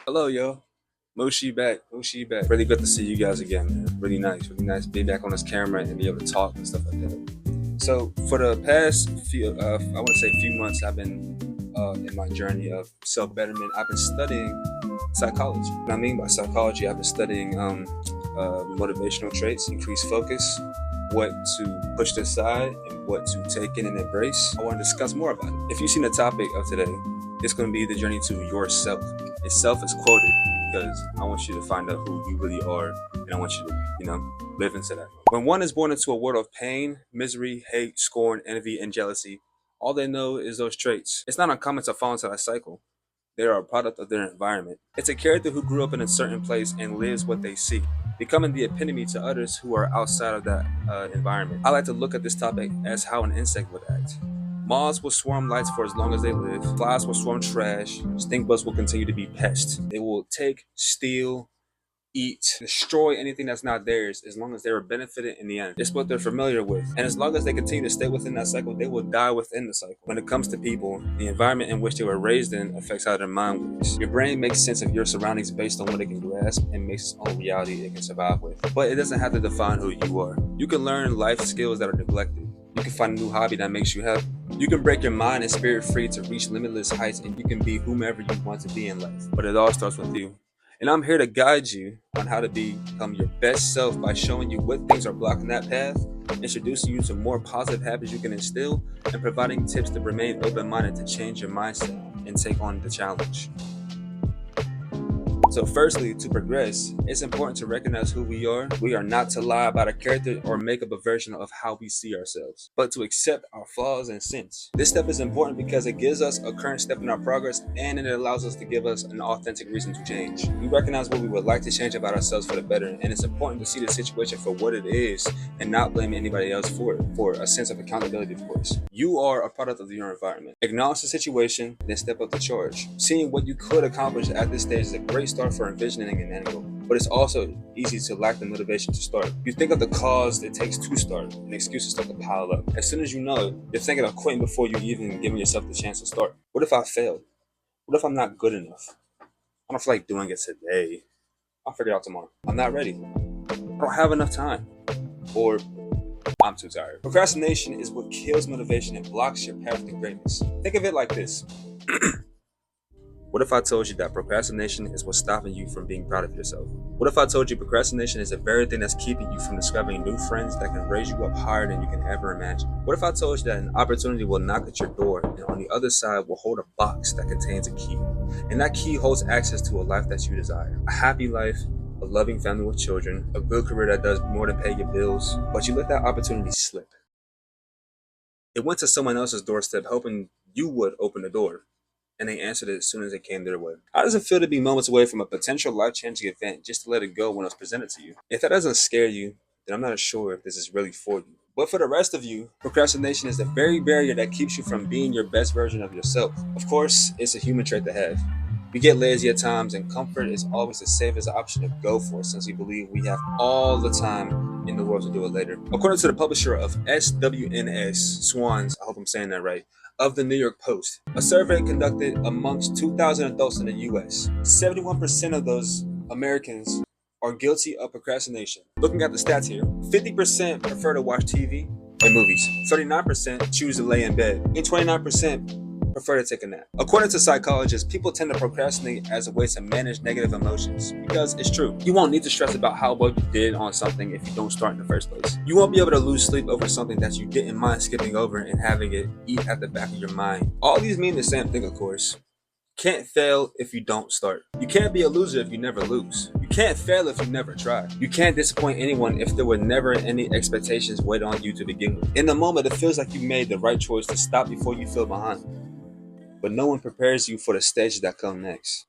Hello, yo. Moshi back. Really good to see you guys again, man. Really nice to be back on this camera and be able to talk and stuff like that. So, for the past few, I want to say few months, I've been in my journey of self betterment. I've been studying psychology. What I mean by psychology, I've been studying motivational traits, increased focus, what to push aside, and what to take in and embrace. I want to discuss more about it. If you've seen the topic of today, it's going to be the journey to yourself. Itself is quoted because I want you to find out who you really are, and I want you to, live into that. When one is born into a world of pain, misery, hate, scorn, envy, and jealousy, all they know is those traits. It's not uncommon to fall into that cycle. They are a product of their environment. It's a character who grew up in a certain place and lives what they see, becoming the epitome to others who are outside of that environment. I like to look at this topic as how an insect would act. Moths will swarm lights for as long as they live. Flies will swarm trash. Stink bugs will continue to be pests. They will take, steal, eat, destroy anything that's not theirs as long as they were benefited in the end. It's what they're familiar with. And as long as they continue to stay within that cycle, they will die within the cycle. When it comes to people, the environment in which they were raised in affects how their mind works. Your brain makes sense of your surroundings based on what it can grasp and makes its own reality it can survive with. But it doesn't have to define who you are. You can learn life skills that are neglected. You can find a new hobby that makes you happy. You can break your mind and spirit free to reach limitless heights, and you can be whomever you want to be in life. But it all starts with you. And I'm here to guide you on how to become your best self by showing you what things are blocking that path, introducing you to more positive habits you can instill, and providing tips to remain open-minded to change your mindset and take on the challenge. So firstly, to progress, it's important to recognize who we are. We are not to lie about a character or make up a version of how we see ourselves, but to accept our flaws and sins. This step is important because it gives us a current step in our progress, and it allows us to give us an authentic reason to change. We recognize what we would like to change about ourselves for the better, and it's important to see the situation for what it is and not blame anybody else for it, for a sense of accountability, of course. You are a product of your environment. Acknowledge the situation, then step up to charge. Seeing what you could accomplish at this stage is a great start for envisioning an end goal, but it's also easy to lack the motivation to start. You think of the cause it takes to start, and excuses start to pile up. As soon as you know it, you're thinking of quitting before you even giving yourself the chance to start. What if I failed? What if I'm not good enough? I don't feel like doing it today. I'll figure it out tomorrow. I'm not ready. I don't have enough time. Or I'm too tired. Procrastination is what kills motivation and blocks your path to greatness. Think of it like this. What if I told you that procrastination is what's stopping you from being proud of yourself? What if I told you procrastination is the very thing that's keeping you from discovering new friends that can raise you up higher than you can ever imagine? What if I told you that an opportunity will knock at your door and on the other side will hold a box that contains a key? And that key holds access to a life that you desire. A happy life, a loving family with children, a good career that does more than pay your bills, but you let that opportunity slip. It went to someone else's doorstep hoping you would open the door, and they answered it as soon as it came their way. How does it feel to be moments away from a potential life-changing event just to let it go when it was presented to you? If that doesn't scare you, then I'm not sure if this is really for you. But for the rest of you, procrastination is the very barrier that keeps you from being your best version of yourself. Of course, it's a human trait to have. We get lazy at times, and comfort is always the safest option to go for since we believe we have all the time in the world to do it later. According to the publisher of SWNS, Swans, I hope I'm saying that right, of the New York Post, a survey conducted amongst 2,000 adults in the US, 71% of those Americans are guilty of procrastination. Looking at the stats here, 50% prefer to watch TV and movies, 39% choose to lay in bed, and 29% prefer to take a nap. According to psychologists, people tend to procrastinate as a way to manage negative emotions because it's true. You won't need to stress about how well you did on something if you don't start in the first place. You won't be able to lose sleep over something that you didn't mind skipping over and having it eat at the back of your mind. All these mean the same thing, of course. Can't fail if you don't start. You can't be a loser if you never lose. You can't fail if you never try. You can't disappoint anyone if there were never any expectations waiting on you to begin with. In the moment, it feels like you made the right choice to stop before you feel behind, but no one prepares you for the stages that come next.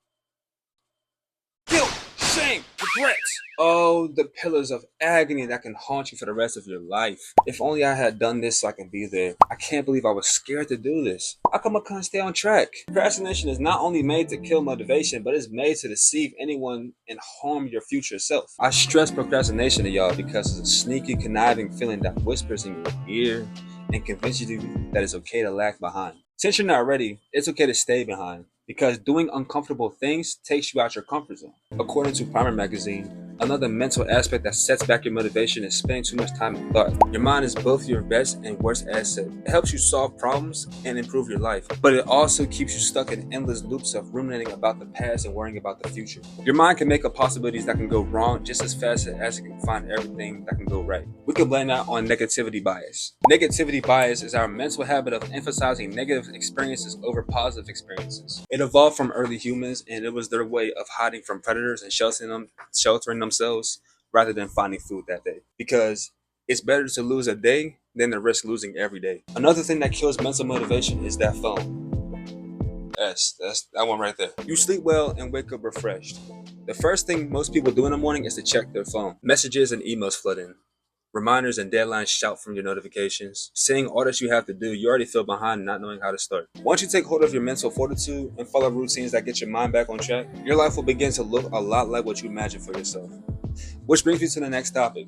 Guilt, shame, regret. Oh, the pillars of agony that can haunt you for the rest of your life. If only I had done this so I can be there. I can't believe I was scared to do this. How come I couldn't stay on track? Procrastination is not only made to kill motivation, but it's made to deceive anyone and harm your future self. I stress procrastination to y'all because it's a sneaky, conniving feeling that whispers in your ear and convinces you that it's okay to lag behind. Since you're not ready, it's okay to stay behind. because doing uncomfortable things takes you out your comfort zone. According to Primer magazine, another mental aspect that sets back your motivation is spending too much time in thought. Your mind is both your best and worst asset. It helps you solve problems and improve your life, but it also keeps you stuck in endless loops of ruminating about the past and worrying about the future. Your mind can make up possibilities that can go wrong just as fast as it can find everything that can go right. We can blame that on negativity bias. Negativity bias is our mental habit of emphasizing negative experiences over positive experiences. It evolved from early humans, and it was their way of hiding from predators and sheltering themselves rather than finding food that day. Because it's better to lose a day than to risk losing every day. Another thing that kills mental motivation is that phone. That's that one right there. You sleep well and wake up refreshed. The first thing most people do in the morning is to check their phone. Messages and emails flood in. Reminders and deadlines shout from your notifications. Seeing all that you have to do, you already feel behind not knowing how to start. Once you take hold of your mental fortitude and follow routines that get your mind back on track, your life will begin to look a lot like what you imagined for yourself. Which brings me to the next topic.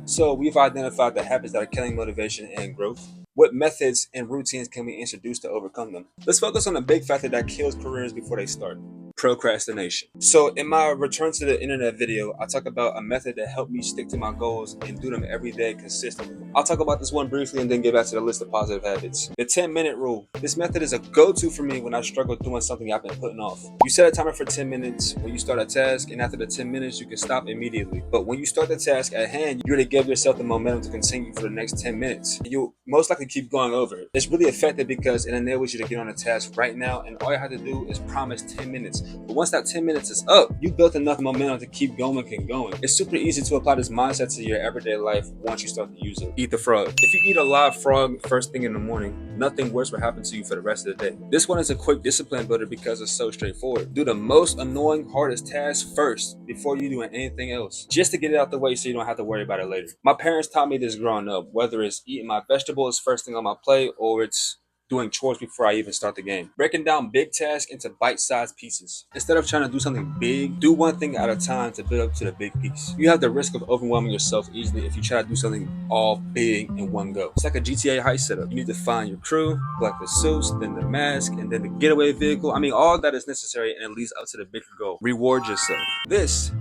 So we've identified the habits that are killing motivation and growth. What methods and routines can we introduce to overcome them? Let's focus on the big factor that kills careers before they start: procrastination. So in my return to the internet video, I talk about a method that helped me stick to my goals and do them every day consistently. I'll talk about this one briefly and then get back to the list of positive habits. The 10-minute rule. This method is a go-to for me when I struggle doing something I've been putting off. You set a timer for 10 minutes when you start a task, and after the 10 minutes, you can stop immediately. But when you start the task at hand, you're to give yourself the momentum to continue for the next 10 minutes. You'll most likely keep going over it. It's really effective because it enables you to get on a task right now, and all you have to do is promise 10 minutes. But once that 10 minutes is up, you built enough momentum to keep going and going. It's super easy to apply this mindset to your everyday life once you start to use it. Eat the frog. If you eat a live frog first thing in the morning, nothing worse will happen to you for the rest of the day. This one is a quick discipline builder because it's so straightforward. Do the most annoying, hardest task first before you do anything else, just to get it out the way so you don't have to worry about it later. My parents taught me this growing up, whether it's eating my vegetables first thing on my plate or it's doing chores before I even start the game. Breaking down big tasks into bite-sized pieces. Instead of trying to do something big, do one thing at a time to build up to the big piece. You have the risk of overwhelming yourself easily if you try to do something all big in one go. It's like a GTA heist setup. You need to find your crew, collect the suits, then the mask, and then the getaway vehicle. All that is necessary, and it leads up to the bigger goal. Reward yourself. This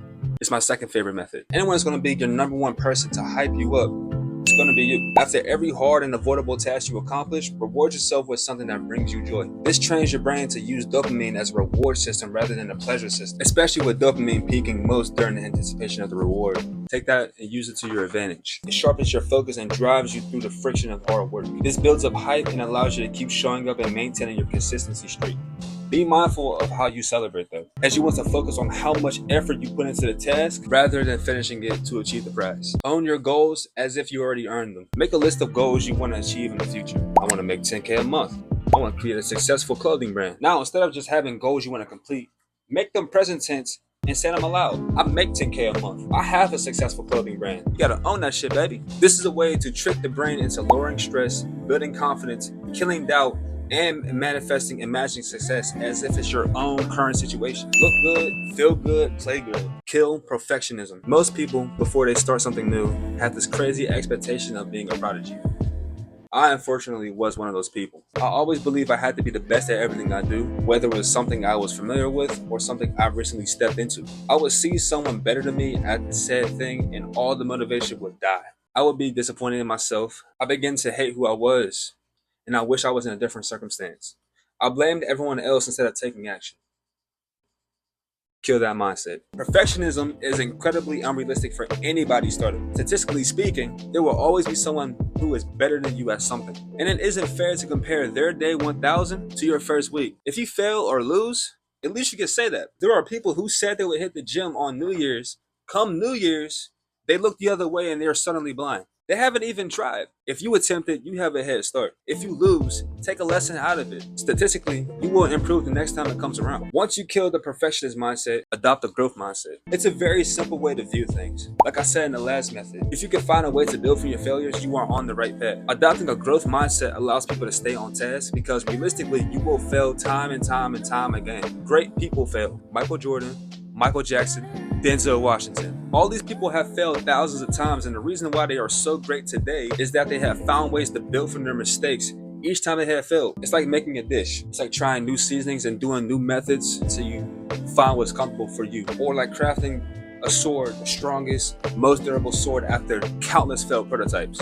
is my second favorite method. Anyone is going to be your number one person to hype you up. It's going to be you. After every hard and avoidable task you accomplish, reward yourself with something that brings you joy. This trains your brain to use dopamine as a reward system rather than a pleasure system, especially with dopamine peaking most during the anticipation of the reward. Take that and use it to your advantage. It sharpens your focus and drives you through the friction of hard work. This builds up hype and allows you to keep showing up and maintaining your consistency streak. Be mindful of how you celebrate though, as you want to focus on how much effort you put into the task rather than finishing it to achieve the prize. Own your goals as if you already earned them. Make a list of goals you want to achieve in the future. I want to make 10K a month. I want to create a successful clothing brand. Now, instead of just having goals you want to complete, make them present tense and say them aloud. I make 10K a month. I have a successful clothing brand. You gotta own that shit, baby. This is a way to trick the brain into lowering stress, building confidence, killing doubt, and manifesting imagining success as if it's your own current situation. Look good, feel good, play good. Kill perfectionism. Most people, before they start something new, have this crazy expectation of being a prodigy. I unfortunately was one of those people. I always believed I had to be the best at everything I do, whether it was something I was familiar with or something I recently stepped into. I would see someone better than me at the said thing and all the motivation would die. I would be disappointed in myself. I began to hate who I was, and I wish I was in a different circumstance. I blamed everyone else instead of taking action. Kill that mindset. Perfectionism is incredibly unrealistic for anybody starting. Statistically speaking, there will always be someone who is better than you at something. And it isn't fair to compare their day 1000 to your first week. If you fail or lose, at least you can say that. There are people who said they would hit the gym on New Year's. Come New Year's, they look the other way and they're suddenly blind. They haven't even tried. If you attempt it, you have a head start. If you lose, take a lesson out of it. Statistically, you will improve the next time it comes around. Once you kill the perfectionist mindset, adopt a growth mindset. It's a very simple way to view things. Like I said in the last method, if you can find a way to build from your failures, you are on the right path. Adopting a growth mindset allows people to stay on task because realistically, you will fail time and time and time again. Great people fail. Michael Jordan, Michael Jackson, Denzel Washington. All these people have failed thousands of times, and the reason why they are so great today is that they have found ways to build from their mistakes each time it had failed. It's like making a dish. It's like trying new seasonings and doing new methods until you find what's comfortable for you. Or like crafting a sword, the strongest, most durable sword after countless failed prototypes.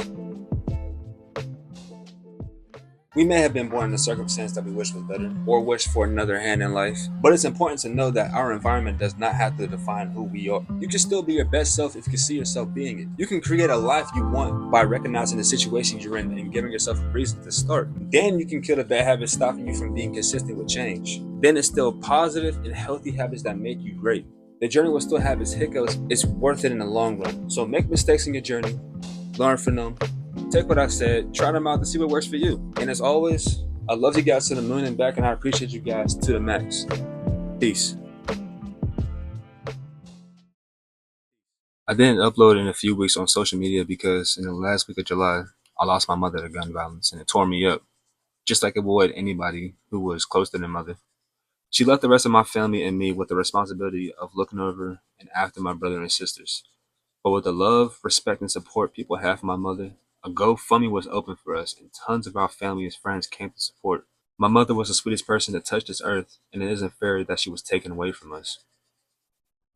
We may have been born in a circumstance that we wish was better, or wish for another hand in life, but it's important to know that our environment does not have to define who we are. You can still be your best self if you can see yourself being it. You can create a life you want by recognizing the situation you're in and giving yourself a reason to start. Then you can kill the bad habits stopping you from being consistent with change. Then instill positive and healthy habits that make you great. The journey will still have its hiccups, it's worth it in the long run. So make mistakes in your journey, learn from them, take what I said, try them out to see what works for you. And as always, I love you guys to the moon and back, and I appreciate you guys to the max. Peace. I didn't upload in a few weeks on social media because in the last week of July, I lost my mother to gun violence and it tore me up, just like it would anybody who was close to their mother. She left the rest of my family and me with the responsibility of looking over and after my brother and sisters. But with the love, respect, and support people have for my mother, a GoFundMe was open for us, and tons of our family and friends came to support. My mother was the sweetest person that touched this earth, and it isn't fair that she was taken away from us.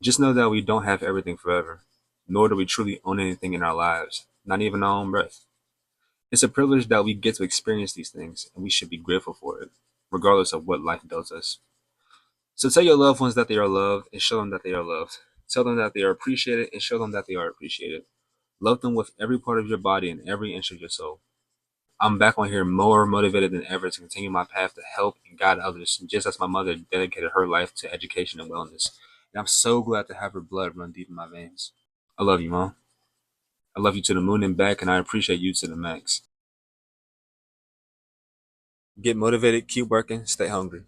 Just know that we don't have everything forever, nor do we truly own anything in our lives, not even our own breath. It's a privilege that we get to experience these things, and we should be grateful for it, regardless of what life deals us. So tell your loved ones that they are loved and show them that they are loved. Tell them that they are appreciated and show them that they are appreciated. Love them with every part of your body and every inch of your soul. I'm back on here more motivated than ever to continue my path to help and guide others, just as my mother dedicated her life to education and wellness. And I'm so glad to have her blood run deep in my veins. I love you, Mom. I love you to the moon and back, and I appreciate you to the max. Get motivated, keep working, stay hungry.